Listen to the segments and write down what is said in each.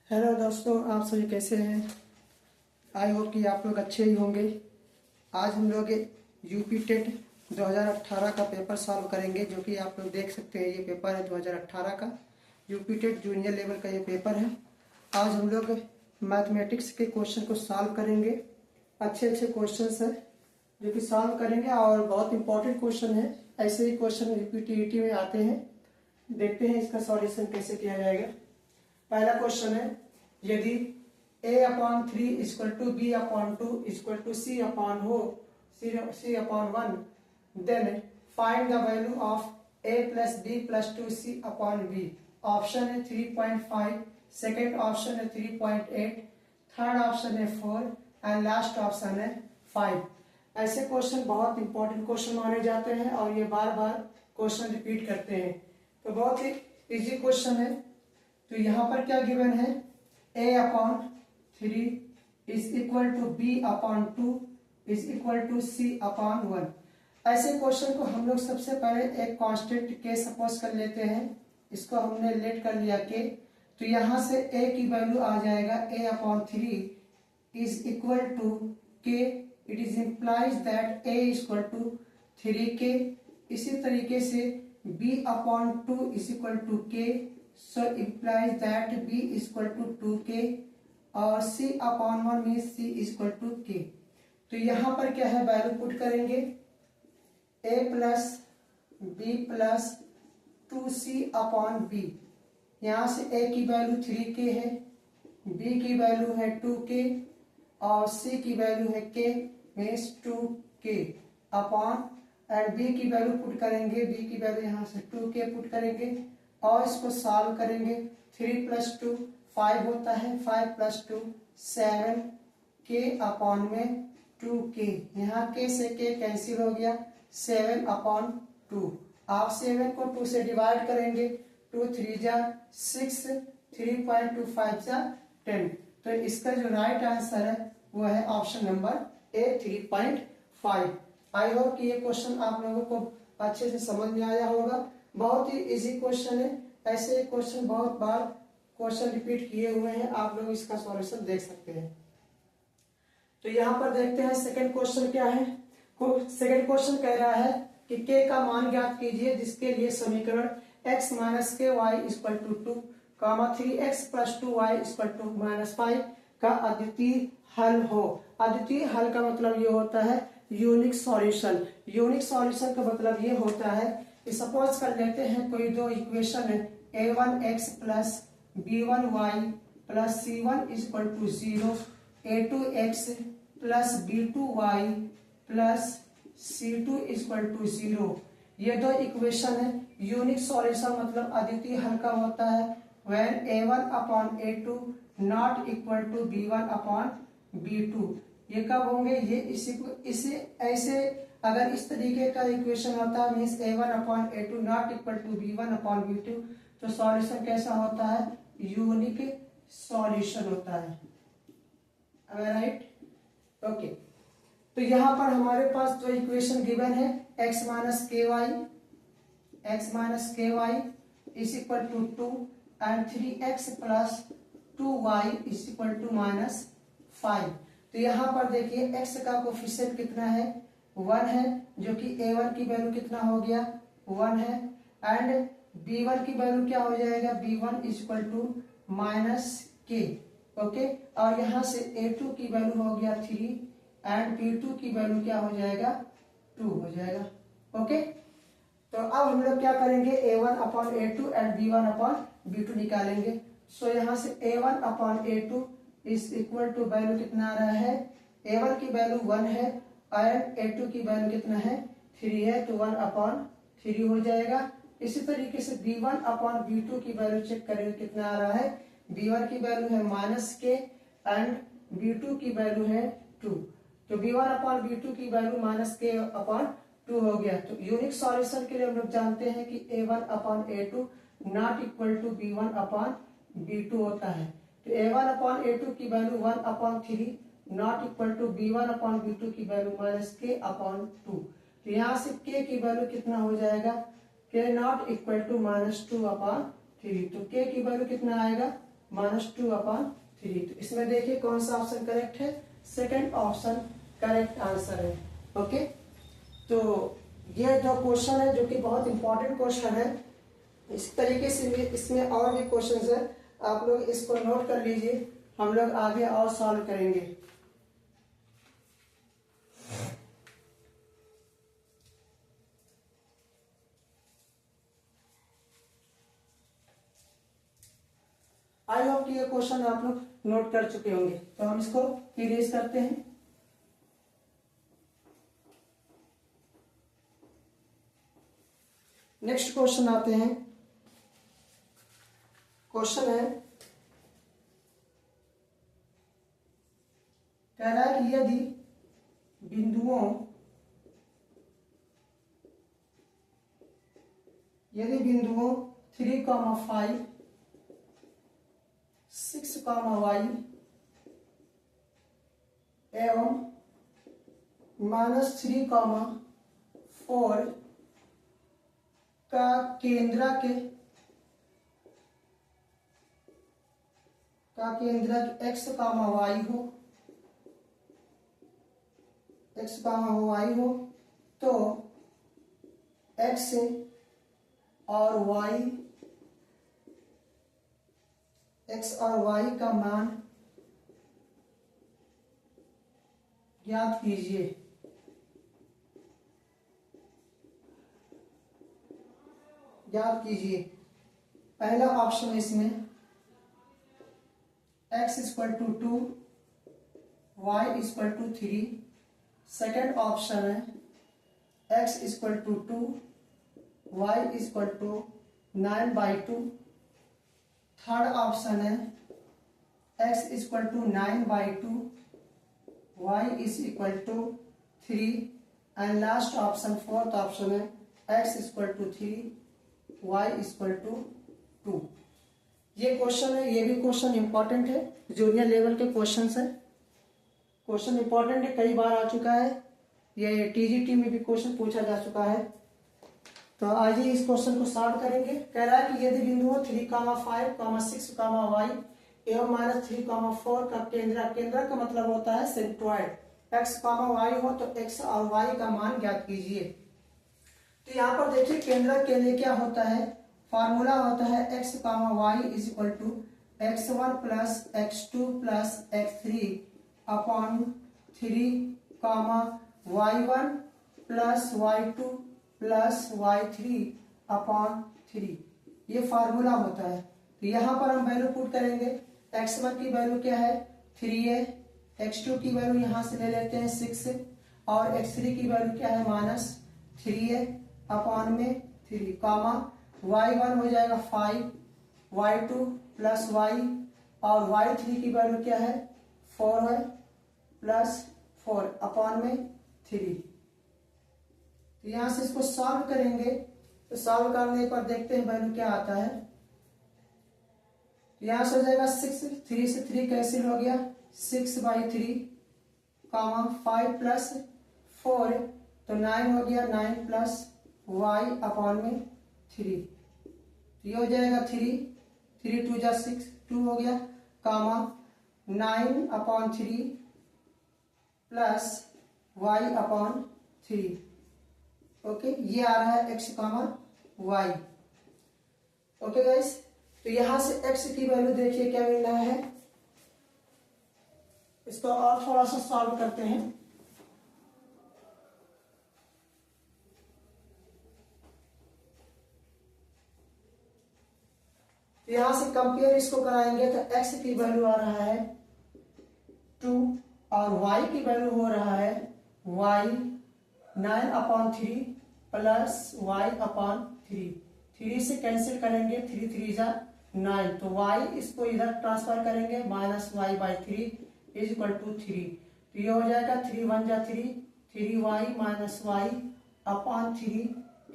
Hello दोस्तों, आप सभी कैसे हैं। आई होप कि आप लोग अच्छे ही होंगे। आज हम लोग यूपी टेट 2018 का पेपर सॉल्व करेंगे, जो कि आप लोग देख सकते हैं। ये पेपर है 2018 का यूपी टेट जूनियर लेवल का ये पेपर है। आज हम लोग मैथमेटिक्स के क्वेश्चन को सॉल्व करेंगे। अच्छे अच्छे क्वेश्चन है जो कि सॉल्व करेंगे और बहुत इंपॉर्टेंट क्वेश्चन है। ऐसे ही क्वेश्चन यूपीटीईटी में आते हैं। देखते हैं इसका सॉल्यूशन कैसे किया जाएगा। पहला क्वेश्चन है, यदि a/3 equal to b/2 equal to c/1 then find the value of a plus b plus 2c/b। Option है 3.5, सेकेंड ऑप्शन है 3.8, थर्ड ऑप्शन है 4 एंड लास्ट ऑप्शन है 5। ऐसे क्वेश्चन बहुत इंपॉर्टेंट क्वेश्चन माने जाते हैं और ये बार बार क्वेश्चन रिपीट करते हैं, तो बहुत ही इजी क्वेश्चन है। तो यहाँ पर क्या गिवन है, a/3 is equal to b/2 is equal to c/1। ऐसे क्वेश्चन को हम लोग सबसे पहले एक कांस्टेंट के सपोज कर लेते हैं। इसको हमने लेट कर लिया के, तो यहाँ से a की वैल्यू आ जाएगा a/3 is equal to k। It is implies that a equal to 3k। इसी तरीके से b/2 is equal to k, so implies that b is equal to 2k और c/1 means c is equal to k। तो यहाँ पर क्या है, value put करेंगे a plus b plus 2c/b। यहाँ से a की वैल्यू 3k है, b की वैल्यू है 2k और c की वैल्यू है k means 2k upon, and b की वैल्यू पुट करेंगे, b की वैल्यू यहाँ से 2k पुट करेंगे और इसको सॉल्व करेंगे। 3 प्लस 2 5 होता है, 5 प्लस 2 7 k अपॉन में 2k। यहाँ k से k कैंसिल हो गया, 7/2। आप 7 को 2 से डिवाइड करेंगे, 2 3 जा 6, 3.25 जा 10। तो इसका जो राइट आंसर है वो है option number A 3.5। I hope कि ये क्वेश्चन आप लोगों को अच्छे से समझ में आया होगा। बहुत ही इजी क्वेश्चन है। ऐसे क्वेश्चन बहुत बार क्वेश्चन रिपीट किए हुए हैं, आप लोग इसका सॉल्यूशन देख सकते हैं। तो यहाँ पर देखते हैं सेकंड क्वेश्चन क्या है। सेकंड क्वेश्चन कह रहा है कि k का मान ज्ञात कीजिए जिसके लिए समीकरण x minus k y equal to 2 3x plus 2y equal to -5 का अद्वितीय हल हो। अद्वितीय हल का मतलब ये होता है यूनिक सॉल्यूशन। यूनिक सॉल्यूशन का मतलब ये होता है, सपोज कर लेते हैं कोई दो इक्वेशन है, a1x plus b1y plus c1 equal to 0, a2x plus b2y plus c2 equal to 0। ये दो इक्वेशन है। यूनिक सॉल्यूशन मतलब अद्वितीय हल का होता है when a1/a2 not equal to b1/b2। ये कब होंगे, ये इसे ऐसे अगर इस तरीके का इक्वेशन होता है means a1/a2 not equal to b1/b2, तो सॉल्यूशन कैसा होता है, यूनिक सॉल्यूशन होता है। Right, okay. तो यहाँ पर हमारे पास जो इक्वेशन गिवन है x minus k y is equal to 2 and 3x plus 2y is equal to -5। तो यहाँ पर देखिए x का कोफिशिएंट कितना है, 1 है, जो कि a1 की वैल्यू कितना हो गया 1 है, एंड b1 की वैल्यू क्या हो जाएगा, b1 is equal to -k। Okay, और यहाँ से a2 की वैल्यू हो गया 3 एंड b2 की वैल्यू क्या हो जाएगा 2 हो जाएगा। ओके, तो अब हम लोग क्या करेंगे, a1/a2 एंड b1/b2 निकालेंगे। सो यहाँ से a1/a2 is equal to value कितना आ रहा है, a1 की वैल्यू 1 है एंड a2 की वैल्यू कितना है 3 है, तो 1/3 हो जाएगा। इसी तरीके से b1/b2 की वैल्यू चेक करेंगे कितना आ रहा है, b1 की वैल्यू है -k एंड b2 की वैल्यू है 2, तो b1/b2 की वैल्यू -k/2 हो गया। तो यूनिक सॉल्यूशन के लिए हम लोग जानते हैं कि a1/a2 not equal to b1/b2 होता है। तो a1/a2 की value 1/3 not equal to b1/b2 की वैल्यू -k/2। तो यहाँ से k की वैल्यू कितना हो जाएगा, k नॉट इक्वल टू -2/3। तो k की वैल्यू कितना आएगा -2/3। तो इसमें देखिए कौन सा ऑप्शन करेक्ट है, सेकंड ऑप्शन करेक्ट आंसर है। ओके, तो ये जो क्वेश्चन है जो कि बहुत इंपॉर्टेंट क्वेश्चन है, इस तरीके से इसमें और भी क्वेश्चन है, आप लोग इसको नोट कर लीजिए, हम लोग आगे और सॉल्व करेंगे। आई होप कि ये क्वेश्चन आप लोग नोट कर चुके होंगे। तो हम इसको इरेज करते हैं। नेक्स्ट क्वेश्चन आते हैं। क्वेश्चन है, कह रहा है कि यदि बिंदुओं 3,5 6,y एवं -3,4 का केंद्रक x, y हो, तो x और y का मान ज्ञात कीजिए। पहला ऑप्शन है इसमें x = 2, y = 3। सेकेंड ऑप्शन है x = 2, y = 9/2। थर्ड ऑप्शन है x = 9/2, y = 3। And last option, fourth option है x = 3, y = 2। ये क्वेश्चन है, ये भी क्वेश्चन इंपॉर्टेंट है, जूनियर लेवल के क्वेश्चन है। क्वेश्चन इंपॉर्टेंट है, कई बार आ चुका है, ये टीजीटी में भी क्वेश्चन पूछा जा चुका है। तो आज ही इस क्वेश्चन को सॉल्व करेंगे। कह रहा है कि यदि बिंदुओं 3,5, 6, y एवं -3,4 का केंद्र का मतलब होता है सेंट्रॉइड, x, y हो तो x और y का मान ज्ञात कीजिए। तो यहाँ पर देखिए केंद्र के लिए क्या होता है, फार्मूला होता है x, y = x1 + x2 + x3 upon 3, y1 + y2 + y3 upon 3। ये फार्मूला होता है। तो यहाँ पर हम वैल्यू पुट करेंगे। x1 की वैल्यू क्या है, 3 है। x2 की वैल्यू यहाँ से ले लेते हैं 6 है, और x3 की वैल्यू क्या है, -3 है अपॉन में 3, y1 हो जाएगा 5, y2 + y, और y3 की वैल्यू क्या है, 4 है, +4 अपॉन में 3। तो यहां से इसको सॉल्व करेंगे। तो सॉल्व करने पर देखते हैं वैल्यू क्या आता है। यहां से हो जाएगा 6, 3 से 3 कैंसिल हो गया, 6/3, 5 + 4 तो 9 हो गया, 9 + y अपॉन में 3। ये हो जाएगा 3, 3 2 जा 6, 2 हो गया, 9/3 + y अपॉन 3। ओके, ये आ रहा है x, y। ओके गाइस, तो यहां से x की वैल्यू देखिए क्या मिल रहा है। इसको और थोड़ा सा सॉल्व करते हैं। तो यहां से कंपेयर इसको कराएंगे तो x की वैल्यू आ रहा है 2 और y की वैल्यू हो रहा है y 9/3 + y/3। 3 से कैंसिल करेंगे, 3 3 जा 9, तो y इसको इधर ट्रांसफर करेंगे, -y/3 = 3। तो ये हो जाएगा 3 1 जा 3, 3y - y/3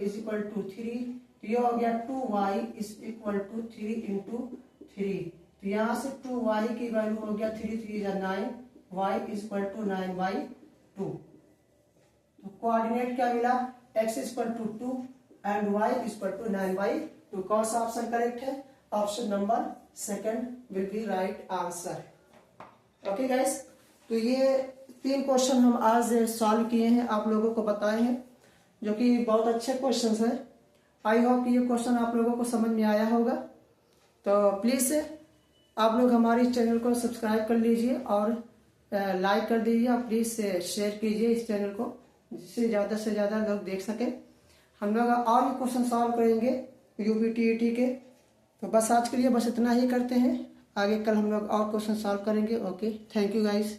= 3। तो ये हो गया 2y = 3 × 3। तो यहाँ से 2y की वैल्यू हो गया 3 3 जा 9, y = 9/2। तो कोऑर्डिनेट क्या मिला, x = 2 एंड y = 9/2। कौन सा ऑप्शन करेक्ट है, option number second will be right answer. Okay guys, तो ये 3 क्वेश्चन हम आज सॉल्व किए हैं, आप लोगों को बताए हैं, जो कि बहुत अच्छे क्वेश्चंस हैं। आई होप ये क्वेश्चन आप लोगों को समझ में आया होगा। तो प्लीज आप लोग हमारे चैनल को सब्सक्राइब कर लीजिए और लाइक कर दीजिए, और प्लीज शेयर कीजिए इस चैनल को, जिससे ज़्यादा से ज़्यादा लोग देख सकें। हम लोग और भी क्वेश्चन सॉल्व करेंगे यूपीटीईटी के। तो बस आज के लिए बस इतना ही करते हैं, आगे कल हम लोग और क्वेश्चन सॉल्व करेंगे। Okay, thank you guys.